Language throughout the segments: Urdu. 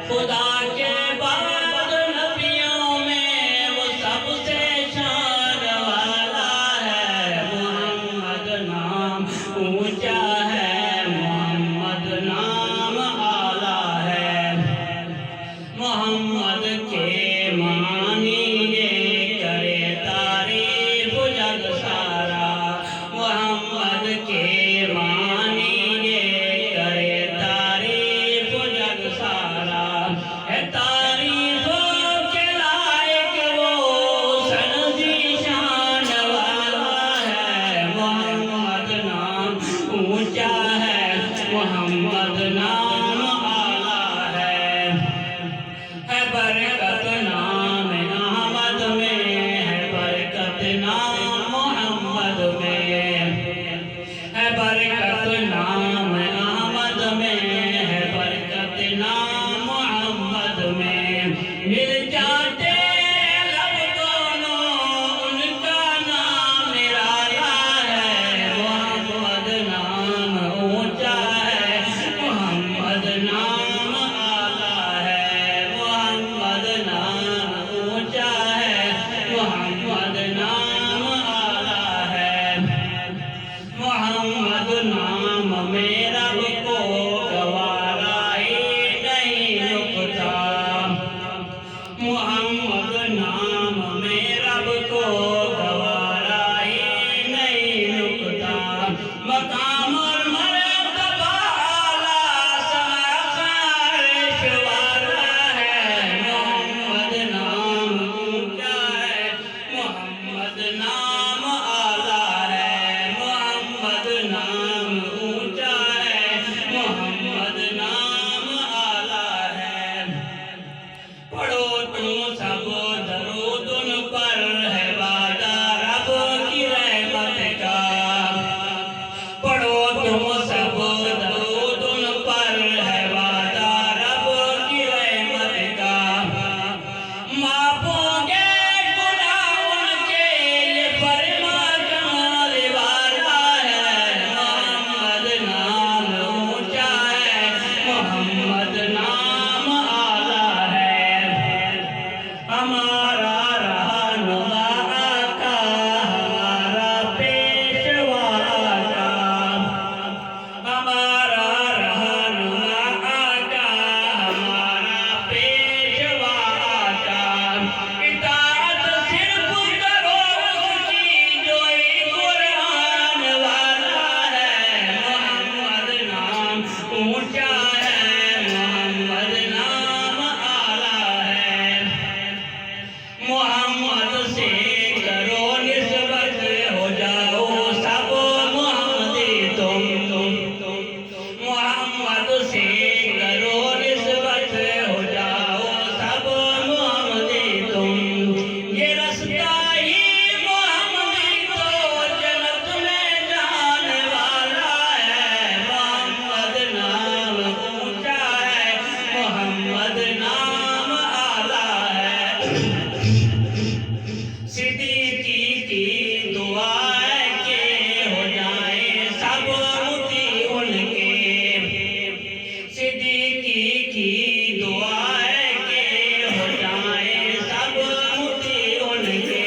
خدا کے بعد نبیوں میں وہ سب سے شان والا ہے، محمد نام اونچا ہے، محمد نام اعلیٰ ہے، محمد کے معنی یہ کرے تعریف جگ سارا، محمد کے معنی یہ کرے تعریف جگ سارا، ہے تعریفوں کے لائق وہ سنزی شان والا ہے، محمد نام اونچا ہے، محمد نام اعلیٰ ہے برکت نام احمد میں، ہے برکت نام محمد میں، ہے برکت نام احمد میں، ہے برکت نام محمد میں، مل جاتے لب دونوں ان کا نام نرالا ہے، محمد نام اونچا ہے، محمد نام اعلیٰ ہے، محمد نام اونچا ہے، محمد نام اعلیٰ ہے، محمد نام میں رب کو گوارا ہی نہیں رکتا، محمد نام میں رب کو گوارا ہی نہیں رکتا، مقام اور مرتبہ اعلیٰ خواہش والا ہے، محمد نام اونچا ہے، محمد نام اعلیٰ ہے، محمد نام اونچا ہے، محمد نام اعلیٰ ہے، پڑھو تم سب درود ان پر ہے وعدہ رب کی رحمت کا، پڑھو تم سب درود ان پر ہے وعدہ رب کی رحمت کا، معاف ہوں گے گناہ ان کے یہ فرمان کمال والا ہے، محمد نام اونچا ہے، محمد نام اعلیٰ ہے، ہمارا رہنما آقا، ہمارا پیشوا آقا، ہمارا رہنما آقا، ہمارا پیشوا آقا، اطاعت صرف کرو اس کی جو ہی قرآن والا ہے، محمد نام اونچا ہے، محمد نام اعلیٰ ہے، محمد سے کرو نسبت ہو جاؤ سب محمدی تم، محمد سے کرو نسبت ہو جاؤ سب محمدی تم، یہ رستہ ہی محمدی تو جنت میں جانے والا ہے، محمد نام اونچا ہے، محمد نام اعلیٰ ہے، صدیقی کی دعا ہے کہ ہو جائیں سب مطیع ان کے، صدیقی کی دعا ہے کہ ہو جائیں سب مطیع ان کے،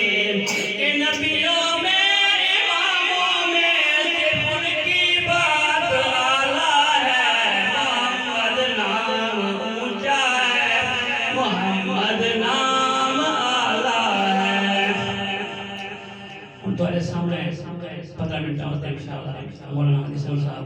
کہ نبیوں میں اماموں میں صرف ان کی بات اعلیٰ ہے، محمد نام اونچا ہے، محمد نام اعلیٰ ہے، ہم تمہارے سامنے 15 منٹ ہوتے ہیں انشاءاللہ، مولانا حسین صاحب